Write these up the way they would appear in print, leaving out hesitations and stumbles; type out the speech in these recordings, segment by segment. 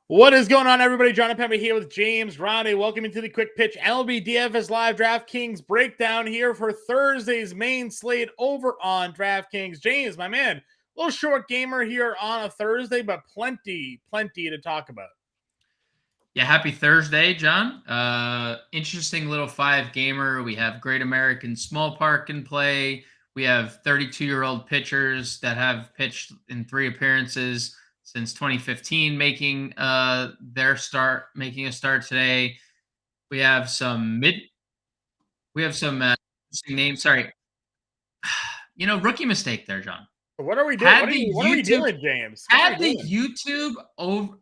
What is going on, everybody? Jon Impemba here with James Grande. Welcome into the Quick Pitch MLB DFS Live DraftKings breakdown here for Thursday's main slate over on DraftKings. James, my man, a little short gamer here on a Thursday, but plenty to talk about. Yeah, happy Thursday, John. Interesting little 5-gamer. We have Great American Small Park in play. We have 32-year-old pitchers that have pitched in 3 appearances since 2015, making a start today. We have some interesting names. Sorry, rookie mistake there, John. What are we doing? Had the What are we YouTube doing, James? had the YouTube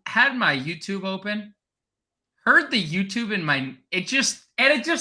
had my YouTube open. Heard the YouTube in my it just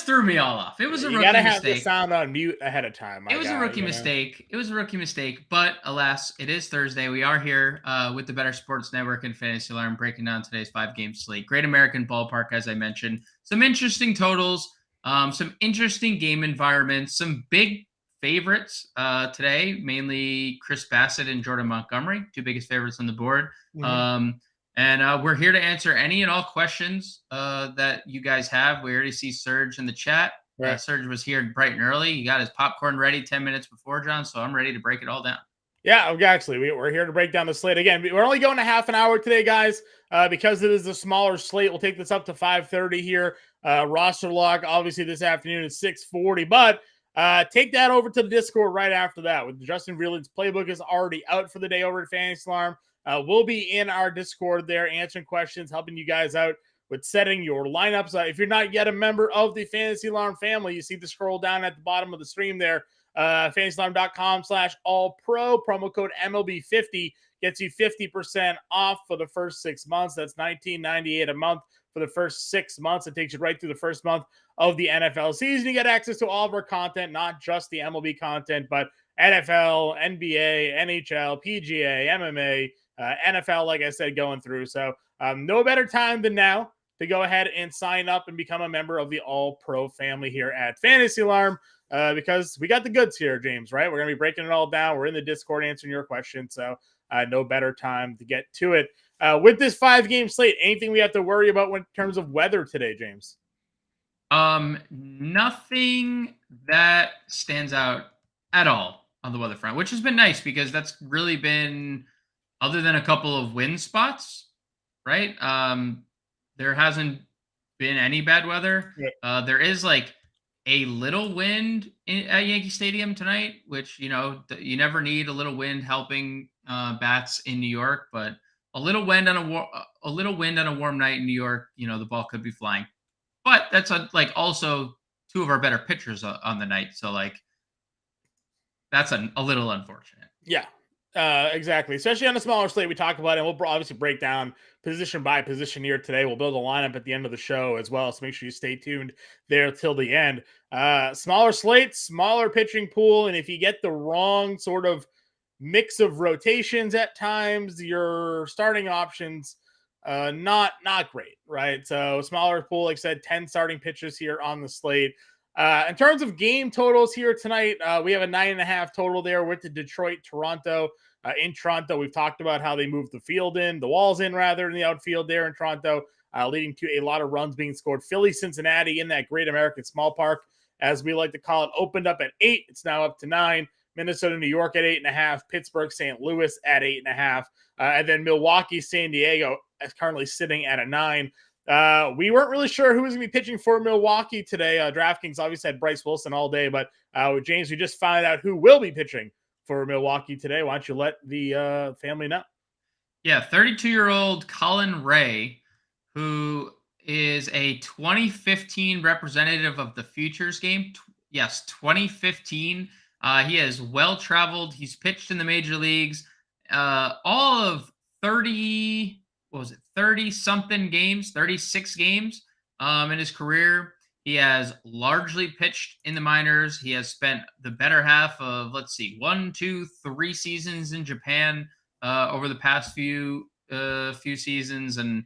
threw me all off. It was a You rookie gotta have the mistake. sound on mute ahead of time. It was a rookie mistake. It was a rookie mistake. But alas, it is Thursday. We are here with the Better Sports Network and Fantasy Alarm breaking down today's 5-game slate. Great American Ballpark, as I mentioned. Some interesting totals, some interesting game environments, some big favorites today, mainly Chris Bassett and Jordan Montgomery, 2 biggest favorites on the board. Mm-hmm. And we're here to answer any and all questions that you guys have. We already see Serge in the chat. Right. Serge was here bright and early. He got his popcorn ready 10 minutes before, John, so I'm ready to break it all down. Yeah, actually, we're here to break down the slate. Again, we're only going a half an hour today, guys, because it is a smaller slate. We'll take this up to 5:30 here. Roster lock, obviously, this afternoon at 6:40. But take that over to the Discord right after that. With Justin Vreeland's playbook is already out for the day over at Fantasy Alarm. We'll be in our Discord there answering questions, helping you guys out with setting your lineups. If you're not yet a member of the Fantasy Alarm family, you see the scroll down at the bottom of the stream there. fantasyalarm.com/all-pro. Promo code MLB50 gets you 50% off for the first 6 months. That's $19.98 a month for the first 6 months. It takes you right through the first month of the NFL season. You get access to all of our content, not just the MLB content, but NFL, NBA, NHL, PGA, MMA, NFL, like I said, going through. So no better time than now to go ahead and sign up and become a member of the All-Pro family here at Fantasy Alarm. Because we got the goods here, James, right? We're going to be breaking it all down. We're in the Discord answering your questions. So no better time to get to it. With this 5-game slate, anything we have to worry about in terms of weather today, James? Nothing that stands out at all on the weather front, which has been nice because that's really been, other than a couple of wind spots, right? There hasn't been any bad weather. Yeah. There is like a little wind at Yankee Stadium tonight, which, you never need a little wind helping bats in New York, but a little wind on a warm night in New York, the ball could be flying. But that's also 2 of our better pitchers on the night, so that's a little unfortunate. Yeah. Exactly. Especially on a smaller slate, we talk about it. And we'll obviously break down position by position here today. We'll build a lineup at the end of the show as well. So make sure you stay tuned there till the end. Smaller slate, smaller pitching pool. And if you get the wrong sort of mix of rotations at times, your starting options, not great, right? So smaller pool, like I said, 10 starting pitchers here on the slate. In terms of game totals here tonight, we have a 9.5 total there with the Detroit-Toronto. In Toronto, we've talked about how they moved the walls in rather in the outfield there in Toronto, leading to a lot of runs being scored. Philly-Cincinnati in that Great American Small Park, as we like to call it, opened up at 8. It's now up to 9. Minnesota-New York at 8.5. Pittsburgh-St. Louis at 8.5. And then Milwaukee-San Diego is currently sitting at a 9. We weren't really sure who was going to be pitching for Milwaukee today. DraftKings obviously had Bryce Wilson all day, but James, we just found out who will be pitching for Milwaukee today. Why don't you let the family know? Yeah, 32-year-old Colin Ray, who is a 2015 representative of the Futures game. Yes, 2015. He is well-traveled. He's pitched in the major leagues. All of 30-something games, 36 games in his career. He has largely pitched in the minors. He has spent the better half of, 1, 2, 3 seasons in Japan over the past few seasons. And,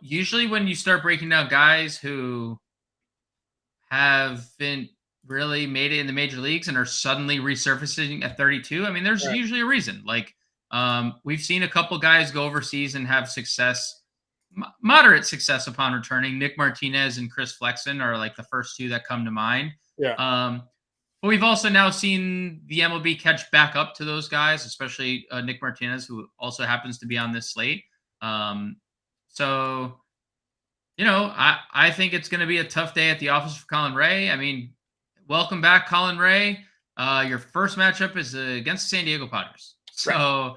usually when you start breaking down guys who have been really made it in the major leagues and are suddenly resurfacing at 32, I mean, there's usually a reason. Like, We've seen a couple guys go overseas and have success, moderate success upon returning. Nick Martinez and Chris Flexen are like the first two that come to mind. Yeah. But we've also now seen the MLB catch back up to those guys, especially Nick Martinez, who also happens to be on this slate. So, I think it's going to be a tough day at the office for Colin Ray. I mean, welcome back, Colin Ray. Your first matchup is against the San Diego Padres. So,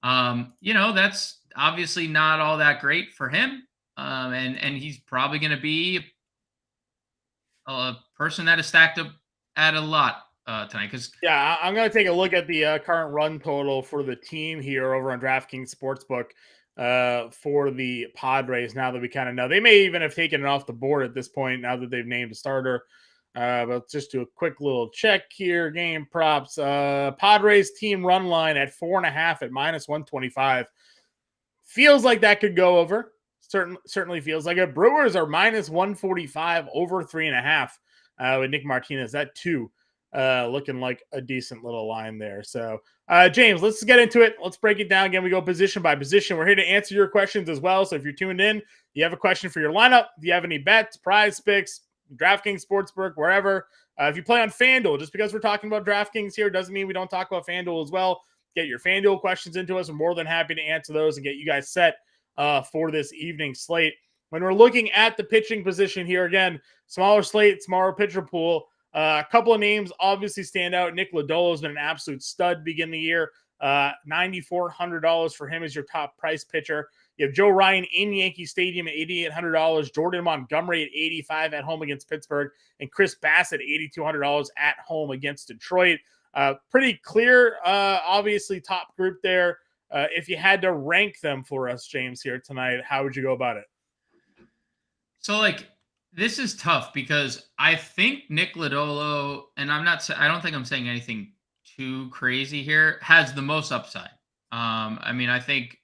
that's obviously not all that great for him. And he's probably going to be a person that is stacked up at a lot tonight. Yeah, I'm going to take a look at the current run total for the team here over on DraftKings Sportsbook for the Padres. Now that we kind of know, they may even have taken it off the board at this point now that they've named a starter. But just do a quick little check here. Game props. Padres team run line at 4.5 at -125. Feels like that could go over. Certainly feels like it. Brewers are -145 over 3.5 with Nick Martinez. That too looking like a decent little line there. So, James, let's get into it. Let's break it down again. We go position by position. We're here to answer your questions as well. So if you're tuned in, you have a question for your lineup, if you have any bets, PrizePicks, DraftKings Sportsbook, wherever. If you play on FanDuel, just because we're talking about DraftKings here doesn't mean we don't talk about FanDuel as well. Get your FanDuel questions into us. We're more than happy to answer those and get you guys set for this evening slate. When we're looking at the pitching position here, again, smaller slate, smaller pitcher pool. A couple of names obviously stand out. Nick Lodolo has been an absolute stud beginning the year. $9,400 for him as your top price pitcher. You have Joe Ryan in Yankee Stadium at $8,800. Jordan Montgomery at $85 at home against Pittsburgh. And Chris Bassett $8,200 at home against Detroit. Pretty clear, obviously, top group there. If you had to rank them for us, James, here tonight, how would you go about it? So, this is tough because I think Nick Lodolo, and I don't think I'm saying anything too crazy here, has the most upside. I think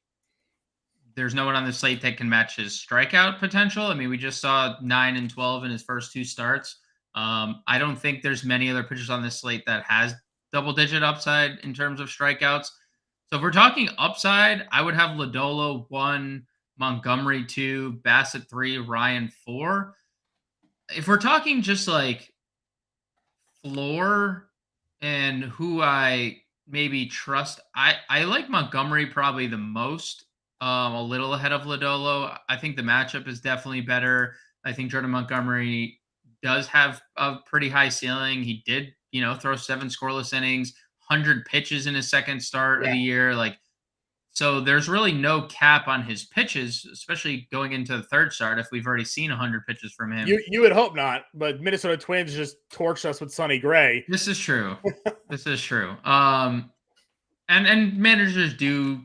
there's no one on the slate that can match his strikeout potential. I mean, we just saw 9 and 12 in his first two starts. I don't think there's many other pitchers on this slate that has double-digit upside in terms of strikeouts. So if we're talking upside, I would have Lodolo 1, Montgomery 2, Bassett 3, Ryan 4. If we're talking just floor and who I maybe trust, I like Montgomery probably the most, a little ahead of Lodolo. I think the matchup is definitely better. I think Jordan Montgomery does have a pretty high ceiling. He did, throw 7 scoreless innings, 100 pitches in his second start of the year. So there's really no cap on his pitches, especially going into the third start if we've already seen 100 pitches from him. You would hope not, but Minnesota Twins just torched us with Sonny Gray. This is true. This is true. And managers do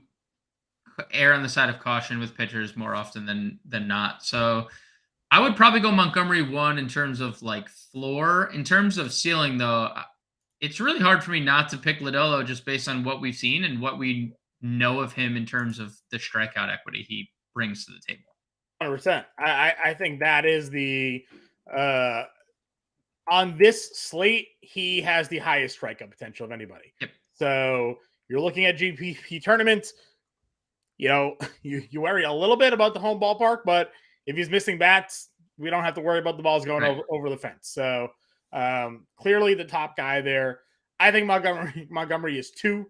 err on the side of caution with pitchers more often than not. So I would probably go Montgomery 1 in terms of floor. In terms of ceiling, though, it's really hard for me not to pick Lodolo just based on what we've seen and what we know of him in terms of the strikeout equity he brings to the table. 100%. I think that is the on this slate, he has the highest strikeout potential of anybody. Yep. So you're looking at GPP tournaments, you worry a little bit about the home ballpark, but if he's missing bats, we don't have to worry about the balls going over the fence. So clearly the top guy there. I think Montgomery is 2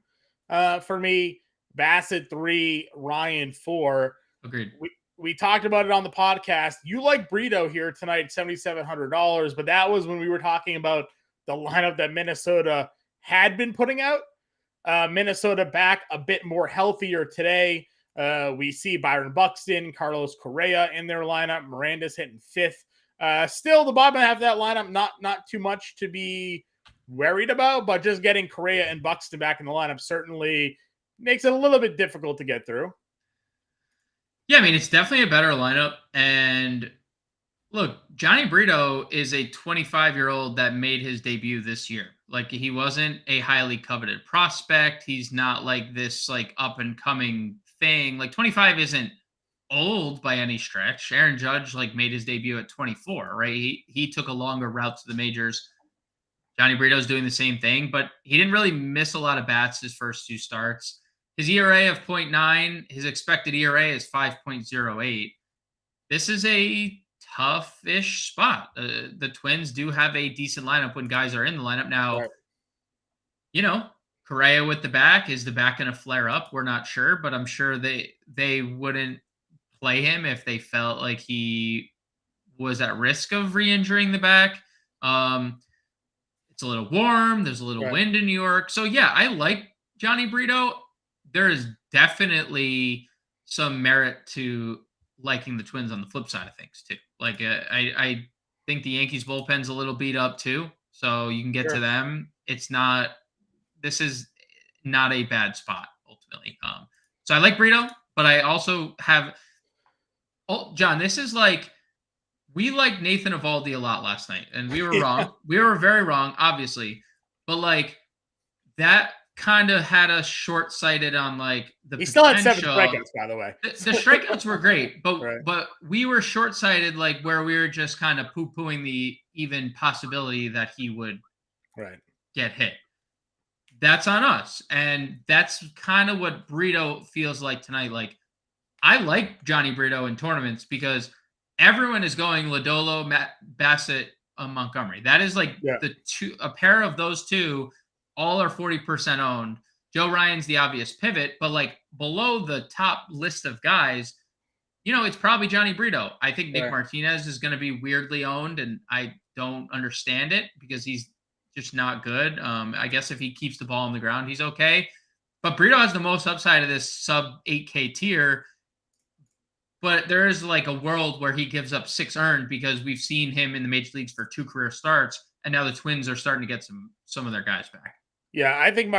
for me. Bassett 3, Ryan 4. Agreed. We talked about it on the podcast. You like Brito here tonight, $7,700, but that was when we were talking about the lineup that Minnesota had been putting out. Minnesota back a bit more healthier today. We see Byron Buxton, Carlos Correa in their lineup. Miranda's hitting 5th. Still, the bottom half of that lineup, not too much to be worried about, but just getting Correa and Buxton back in the lineup certainly makes it a little bit difficult to get through. Yeah, it's definitely a better lineup. And look, Johnny Brito is a 25-year-old that made his debut this year. He wasn't a highly coveted prospect. He's not this up and coming thing. 25 isn't old by any stretch. Aaron Judge made his debut at 24, right? He took a longer route to the majors. Johnny Brito's doing the same thing, but he didn't really miss a lot of bats his first 2 starts. His ERA of 0.9, his expected ERA is 5.08. This is a tough-ish spot. The Twins do have a decent lineup when guys are in the lineup. Now, Right. you know, Correa with the back, is the back going to flare up? We're not sure, but I'm sure they wouldn't play him if they felt like he was at risk of re-injuring the back. It's a little warm. There's a little Right. wind in New York. So yeah, I like Johnny Brito. There is definitely some merit to liking the Twins on the flip side of things too. Like I think the Yankees bullpen's a little beat up too. So you can get to Sure. them. This is not a bad spot ultimately. So I like Brito, but I also have, oh, John, this is like, we liked Nathan Eovaldi a lot last night, and we were Yeah. wrong. We were very wrong, obviously. But like that kind of had us short-sighted on like the He still had 7 potential. strikeouts, by the way. The strikeouts were great, but Right. but we were short-sighted, like where we were just kind of poo-pooing the even possibility that he would Right. get hit. That's on us, and that's kind of what Brito feels like tonight. Like I like Johnny Brito in tournaments because everyone is going Lodolo, Bassett, Montgomery. That is like Yeah. a pair of those two, all are 40% owned. Joe Ryan's the obvious pivot, but like below the top list of guys, it's probably Johnny Brito. I think Nick Right. Martinez is going to be weirdly owned, and I don't understand it because he's just not good. I guess if he keeps the ball on the ground, he's okay. But Brito has the most upside of this sub 8K tier. But there is like a world where he gives up 6 earned because we've seen him in the major leagues for 2 career starts, and now the Twins are starting to get some of their guys back. Yeah, I think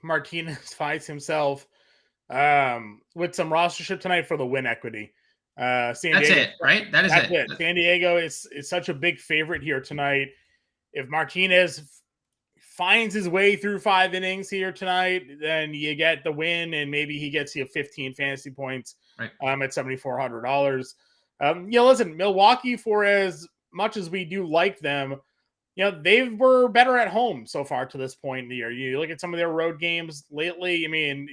Martinez finds himself with some rostership tonight for the win equity. San That's Diego, it, right? That is that's it. it. San Diego is such a big favorite here tonight. If Martinez finds his way through 5 innings here tonight, then you get the win, and maybe he gets you 15 fantasy points Right. at $7,400. Listen, Milwaukee, for as much as we do like them, they were better at home so far to this point in the year. You look at some of their road games lately. I mean,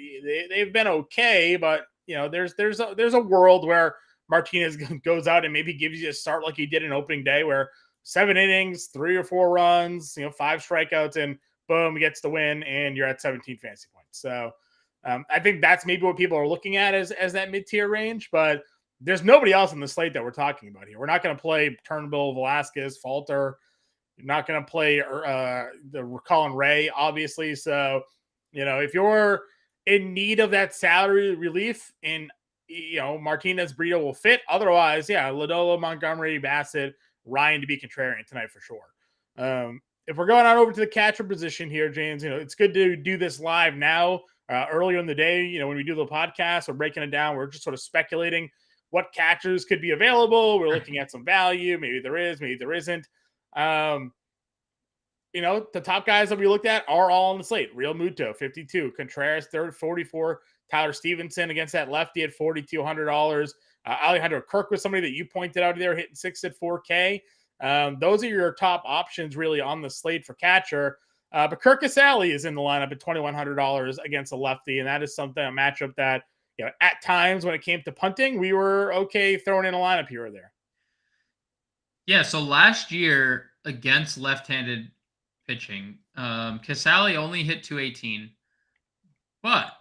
they've been okay, but there's a world where Martinez goes out and maybe gives you a start like he did in opening day, where 7 innings, 3 or 4 runs, 5 strikeouts, and boom, gets the win, and you're at 17 fantasy points. So I think that's maybe what people are looking at as that mid-tier range, but there's nobody else in the slate that we're talking about here. We're not going to play Turnbull, Velasquez, Falter. You're not going to play the Colin Ray, obviously. So, if you're in need of that salary relief, and Martinez, Brito will fit. Otherwise, yeah, Lodolo, Montgomery, Bassett, Ryan to be contrarian tonight for sure. If we're going on over to the catcher position here, James, it's good to do this live now. Earlier in the day, when we do the podcast, we're breaking it down. We're just sort of speculating what catchers could be available. We're looking at some value. Maybe there is, maybe there isn't. The top guys that we looked at are all on the slate. Real Muto, 52. Contreras, 44. Tyler Stevenson against that lefty at $4,200. Alejandro Kirk was somebody that you pointed out there, hitting 6 at 4K. Those are your top options really on the slate for catcher. But Kirk Casale is in the lineup at $2,100 against a lefty, and that is a matchup that, at times when it came to punting, we were okay throwing in a lineup here or there. Yeah, so last year against left-handed pitching, Casale only hit 218, but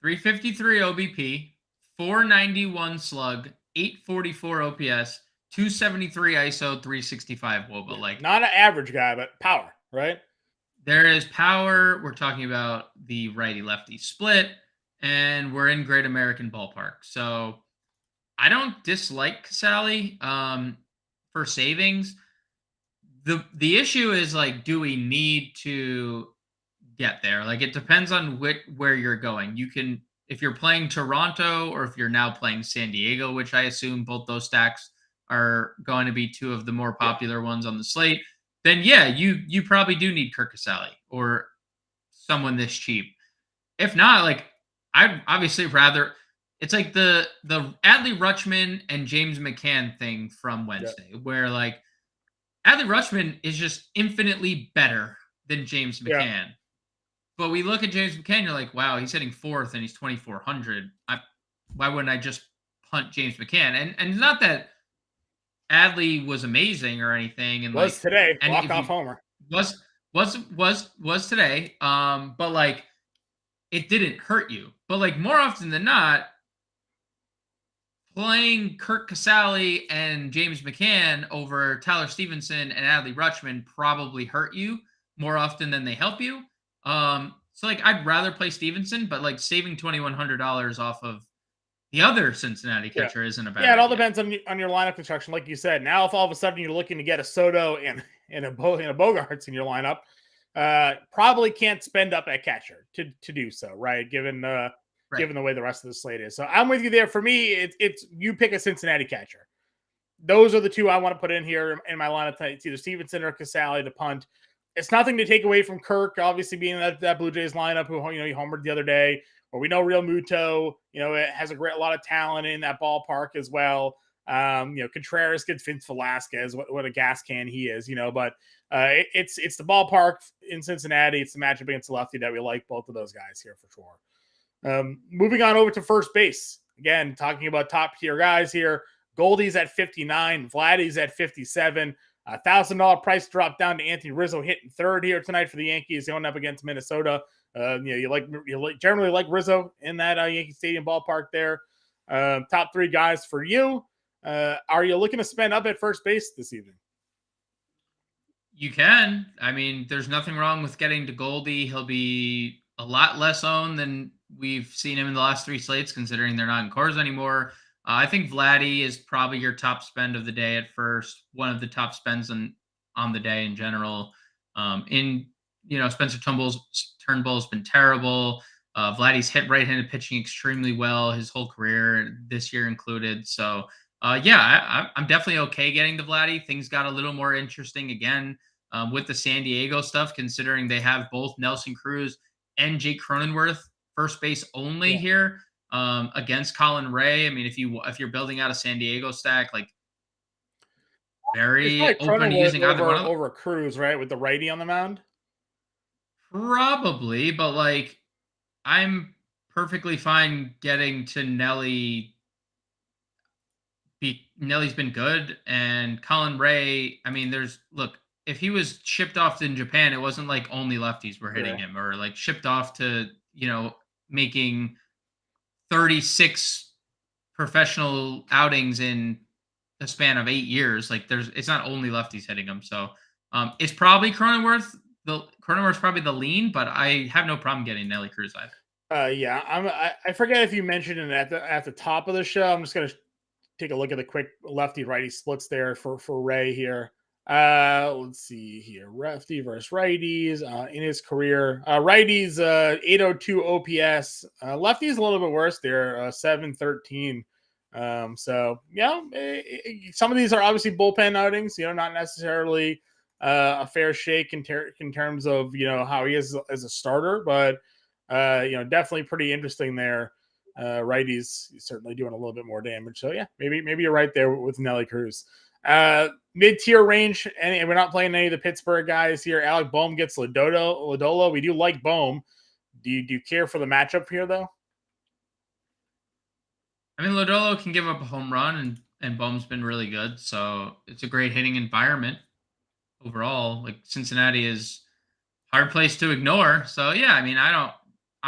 353 OBP, 491 slug, 844 OPS, 273 ISO, 365 WOBA. Like, not an average guy, but power, right? There is power. We're talking about the righty-lefty split, and we're in Great American Ballpark. So I don't dislike Casale for savings. The issue is, like, do we need to get there? Like, it depends on where you're going. You can, if you're playing Toronto or if you're now playing San Diego, which I assume both those stacks are going to be 2 of the more popular ones on the slate, then yeah, you probably do need Kirk Casale or someone this cheap. If not, like, I'd obviously rather, it's like the Adley Rutschman and James McCann thing from Wednesday, where like Adley Rutschman is just infinitely better than James McCann. But we look at James McCann, you're like, wow, he's hitting fourth and he's 2,400. Why wouldn't I just punt James McCann? And not that Adley was amazing or anything, and Was like, today and walk if off you homer? was today, but like it didn't hurt you. But like more often than not, playing Kirk Casale and James McCann over Tyler Stevenson and Adley Rutschman probably hurt you more often than they help you. So like I'd rather play Stevenson, but like saving $2,100 off of the other Cincinnati Yeah. catcher isn't a bad Yeah, it all idea. depends on your lineup construction, like you said. Now, if all of a sudden you're looking to get a Soto and a Bogarts in your lineup, probably can't spend up at catcher to do so, right? Right. Given the way the rest of the slate is. So I'm with you there. For me, it's you pick a Cincinnati catcher. Those are the two I want to put in here in my lineup tonight. It's either Stevenson or Casale to punt. It's nothing to take away from Kirk, obviously being that Blue Jays lineup who he homered the other day. Or we know Real Muto, it has a lot of talent in that ballpark as well. Contreras gets Vince Velasquez, what a gas can he is, but it's the ballpark in Cincinnati. It's the matchup against the lefty that we like both of those guys here for sure. Moving on over to first base. Again, talking about top tier guys here. Goldie's at 59, Vladdy's at 57. $1,000 price drop down to Anthony Rizzo hitting third here tonight for the Yankees going up against Minnesota. You generally like Rizzo in that Yankee Stadium ballpark there. Top three guys for you. Are you looking to spend up at first base this evening? You can. I mean, there's nothing wrong with getting to Goldie. He'll be a lot less owned than we've seen him in the last three slates, considering they're not in cores anymore. I think Vladdy is probably your top spend of the day at first. One of the top spends on the day in general. Spencer Turnbull's been terrible. Vladdy's hit right-handed pitching extremely well his whole career, this year included. So, I'm definitely okay getting to Vladdy. Things got a little more interesting again with the San Diego stuff, considering they have both Nelson Cruz and Jake Cronenworth first base only here against Colin Ray. I mean, if you're building out a San Diego stack, like very open to using either one of them. Over Cruz, right, with the righty on the mound. Probably, but like I'm perfectly fine getting to Nelly. Nelly's been good, and Colin Ray. I mean, if he was shipped off in Japan, it wasn't like only lefties were hitting him, or like shipped off to making 36 professional outings in a span of 8 years. Like it's not only lefties hitting him. So it's probably Cronenworth. Cronenworth's probably the lean, but I have no problem getting Nelly Cruz either. I forget if you mentioned it at the top of the show. I'm just gonna take a look at the quick lefty righty splits there for Ray here. Let's see here. Lefty versus righties in his career. Righties 802 OPS. Lefties a little bit worse there, 713. Some of these are obviously bullpen outings, not necessarily a fair shake in terms of how he is as a starter, but definitely pretty interesting there. Righties certainly doing a little bit more damage. So yeah, maybe you're right there with Nelly Cruz. Mid-tier range, and we're not playing any of the Pittsburgh guys here. Alec Bohm gets Lodolo. We do like Bohm. Do you care for the matchup here though? I mean, Lodolo can give up a home run, and Bohm's been really good, so it's a great hitting environment overall. Like Cincinnati is hard place to ignore. So yeah, I mean, I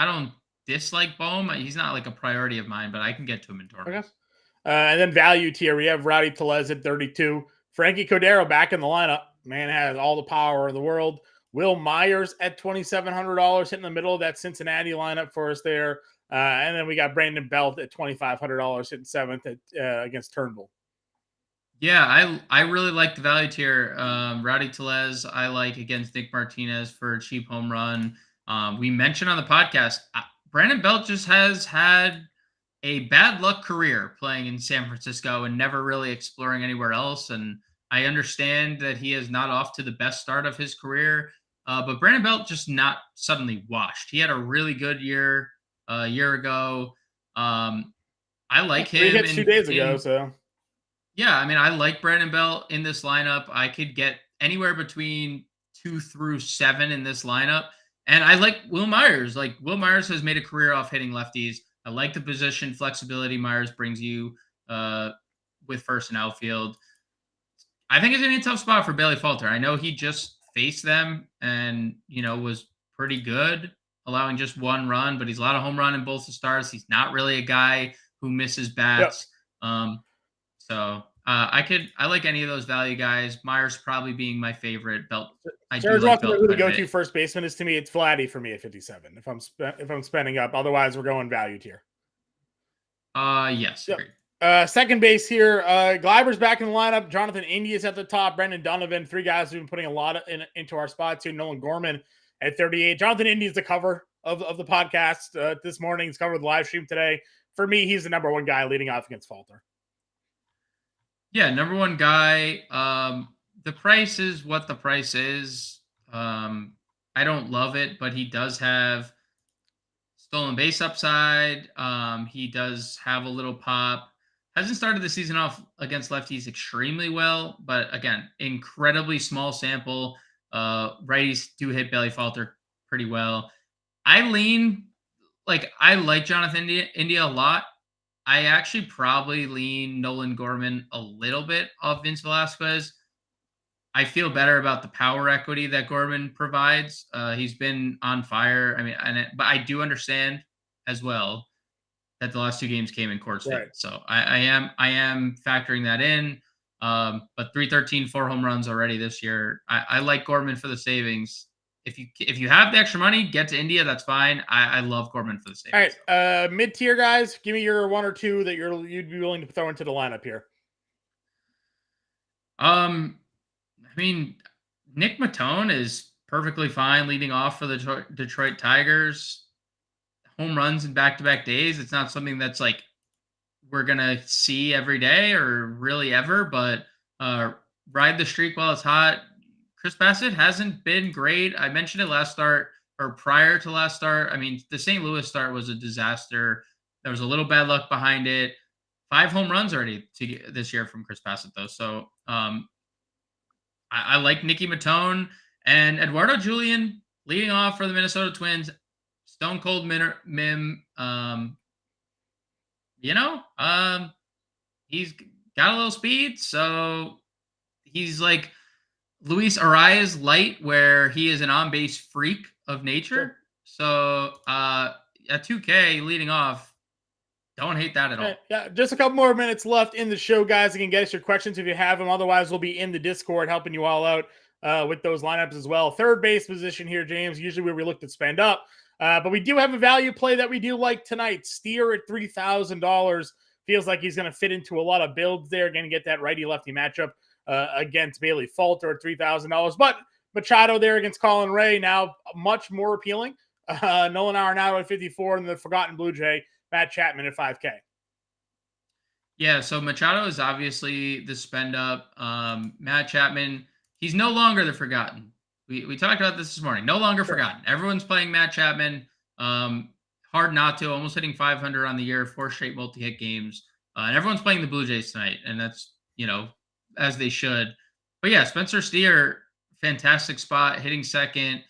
don't dislike Bohm. He's not like a priority of mine, but I can get to him in tournaments. Okay. And then value tier, we have Rowdy Tellez at 32. Frankie Cordero back in the lineup. Man has all the power in the world. Will Myers at $2,700 hitting the middle of that Cincinnati lineup for us there. And then we got Brandon Belt at $2,500 hitting seventh against Turnbull. Yeah, I really like the value tier. Rowdy Tellez, I like against Nick Martinez for a cheap home run. We mentioned on the podcast, Brandon Belt just has had a bad luck career playing in San Francisco and never really exploring anywhere else. And I understand that he is not off to the best start of his career, but Brandon Belt just not suddenly washed. He had a really good year a year ago. I like him. 3 hits 2 days ago, so. Yeah, I mean, I like Brandon Belt in this lineup. I could get anywhere between 2 through 7 in this lineup. And I like Will Myers. Like Will Myers has made a career off hitting lefties. I like the position flexibility Myers brings you with first and outfield. I think it's gonna be a tough spot for Bailey Falter. I know he just faced them and was pretty good, allowing just one run, but he's a lot of home run in both the starts. He's not really a guy who misses Yep. bats. I like any of those value guys. Myers probably being my favorite belt. I do Sarah's like walking Belt who the quite a bit. go-to first baseman is to me. It's Vladdy for me at 57. If I'm spending up, otherwise we're going value tier. Yes, Yep. agreed. Second base here. Gleiber's back in the lineup. Jonathan India is at the top. Brendan Donovan, three guys who've been putting a lot into our spots here. Nolan Gorman at 38. Jonathan India is the cover of the podcast this morning. He's covered the live stream today. For me, he's the number one guy leading off against Falter. Yeah, number one guy. The price is what the price is. I don't love it, but he does have stolen base upside. He does have a little pop. Hasn't started the season off against lefties extremely well, but again, incredibly small sample. Righties do hit Bailey Falter pretty well. I like Jonathan India a lot. I actually probably lean Nolan Gorman a little bit off Vince Velasquez. I feel better about the power equity that Gorman provides. He's been on fire. I mean, but I do understand as well that the last two games came in Coors Field. Right. So I am factoring that in. But 313, 4 home runs already this year. I like Gorman for the savings. If you have the extra money, get to India. That's fine. I love Gorman for the savings. All right, mid-tier guys, give me your one or two that you'd be willing to throw into the lineup here. I mean, Nick Matone is perfectly fine leading off for the Detroit Tigers. Home runs in back-to-back days. It's not something that's like we're gonna see every day or really ever, but ride the streak while it's hot. Chris Bassett hasn't been great. I mentioned it last start or prior to last start. I mean, the St. Louis start was a disaster. There was a little bad luck behind it. 5 home runs already this year from Chris Bassett, though. So I like Nicky Matone and Eduardo Julian leading off for the Minnesota Twins. Stone Cold Mim. He's got a little speed, so he's like Luis Arias light, where he is an on-base freak of nature. Sure. So at 2K leading off, don't hate that at all. Yeah, just a couple more minutes left in the show, guys. You can get us your questions if you have them. Otherwise, we'll be in the Discord helping you all out with those lineups as well. Third base position here, James, usually where we look to spend up. But we do have a value play that we do like tonight. Steer at $3,000. Feels like he's going to fit into a lot of builds there. Going to get that righty-lefty matchup against Bailey Falter at $3,000. But Machado there against Colin Ray, now much more appealing. Nolan Arenado at 54, and the forgotten Blue Jay, Matt Chapman at 5K. Yeah, so Machado is obviously the spend up. Matt Chapman, he's no longer the forgotten. We talked about this morning. No longer forgotten. Everyone's playing Matt Chapman. Hard not to. Almost hitting 500 on the year, 4 straight multi-hit games. And everyone's playing the Blue Jays tonight, and that's, as they should. But yeah, Spencer Steer, fantastic spot, hitting second,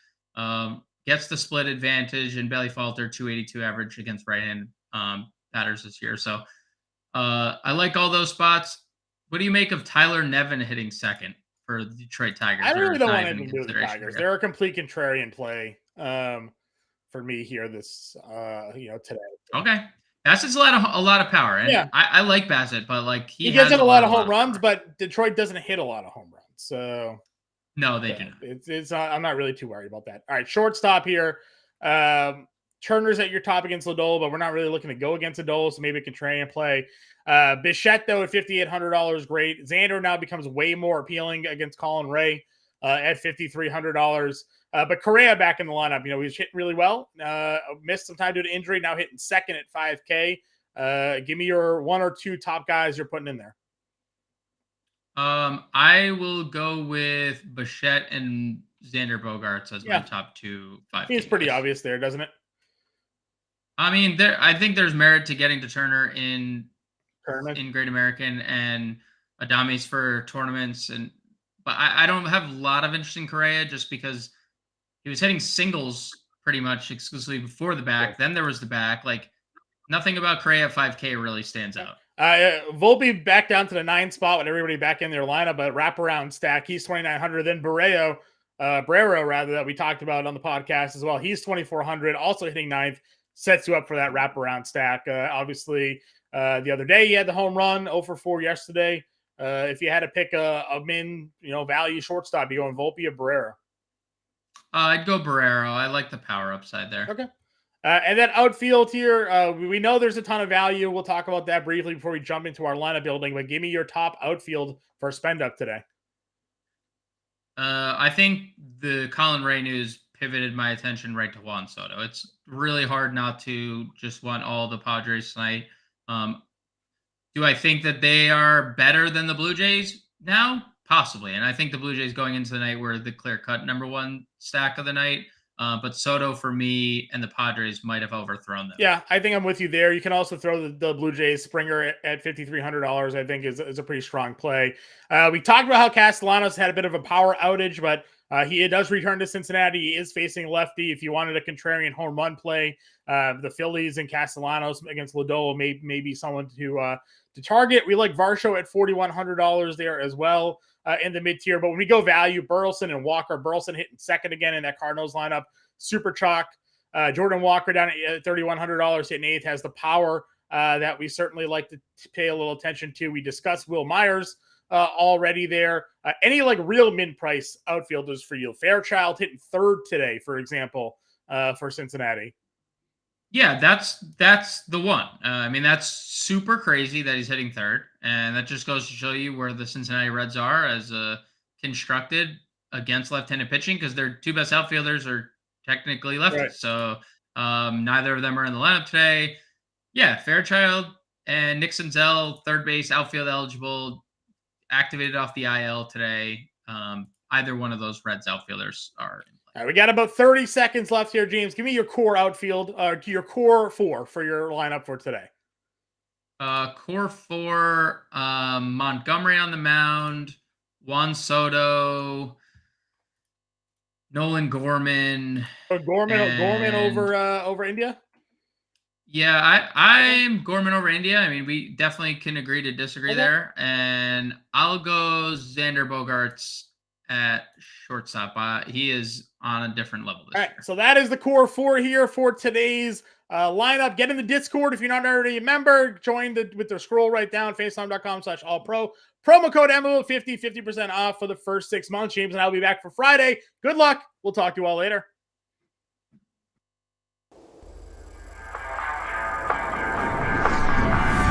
gets the split advantage, and Bailey Falter, 282 average against right-hand batters this year. So I like all those spots. What do you make of Tyler Nevin hitting second for the Detroit Tigers? I really don't want anything to do with the Tigers. They're a complete contrarian play for me here today. Okay. Bassett's a lot of power. And yeah. I like Bassett, but like he gets a lot of home runs, but Detroit doesn't hit a lot of home runs. So no, they do not. It's I'm not really too worried about that. All right, shortstop here. Turner's at your top against Lodolo, but we're not really looking to go against Lodolo, so maybe a contrarian play. Bichette, though, at $5,800, great. Xander now becomes way more appealing against Colin Ray at $5,300. But Correa back in the lineup. He's hitting really well. Missed some time due to injury. Now hitting second at 5K. Give me your one or two top guys you're putting in there. I will go with Bichette and Xander Bogaerts as my top 2 5K. It's pretty obvious there, doesn't it? I mean, I think there's merit to getting to Turner in Great American and Adames for tournaments, but I don't have a lot of interest in Correa just because he was hitting singles pretty much exclusively before the back. Then there was the back. Like nothing about Correa at 5K really stands out. Volpe back down to the 9 spot with everybody back in their lineup, but wraparound stack. He's 2,900. Then Barrero, that we talked about on the podcast as well. He's 2,400, also hitting 9th, sets you up for that wraparound stack. Obviously, the other day he had the home run, 0 for 4 yesterday. If you had to pick a min, value shortstop, you going Volpe or Barrero? I'd go Barrero. I like the power upside there. Okay. And then outfield here, we know there's a ton of value. We'll talk about that briefly before we jump into our lineup building, but give me your top outfield for spend up today. I think the Colin Ray news pivoted my attention right to Juan Soto. It's really hard not to just want all the Padres tonight. Do I think that they are better than the Blue Jays now? Possibly. And I think the Blue Jays going into the night were the clear-cut number one stack of the night. But Soto, for me, and the Padres might have overthrown them. Yeah, I think I'm with you there. You can also throw the Blue Jays Springer at $5,300, I think is a pretty strong play. We talked about how Castellanos had a bit of a power outage, but he does return to Cincinnati. He is facing lefty. If you wanted a contrarian home run play, the Phillies and Castellanos against Lodolo may be someone to target. We like Varsho at $4,100 there as well. In the mid-tier. But when we go value, Burleson and Walker. Burleson hitting second again in that Cardinals lineup. Super chalk. Jordan Walker down at $3,100 hitting 8th has the power that we certainly like to pay a little attention to. We discussed Will Myers already there. Any like real mid-price outfielders for you? Fairchild hitting 3rd today, for example, for Cincinnati. Yeah, that's the one. I mean, that's super crazy that he's hitting 3rd, and that just goes to show you where the Cincinnati Reds are as constructed against left-handed pitching, because their 2 best outfielders are technically lefties. Right. So neither of them are in the lineup today. Yeah, Fairchild and Nick Senzel, third base, outfield eligible, activated off the IL today. Either one of those Reds outfielders are. All right, we got about 30 seconds left here, James. Give me your core outfield, your core 4 for your lineup for today. Core 4, Montgomery on the mound, Juan Soto, Nolan Gorman. Gorman over India? Yeah, I'm Gorman over India. I mean, we definitely can agree to disagree there. And I'll go Xander Bogaerts at shortstop. He is on a different level this year. So that is the core 4 here for today's lineup. Get in the Discord if you're not already a member. Join with the scroll right down, facetime.com/allpro. Promo code MLB50, 50% off for the first 6 months. James and I will be back for Friday. Good luck. We'll talk to you all later.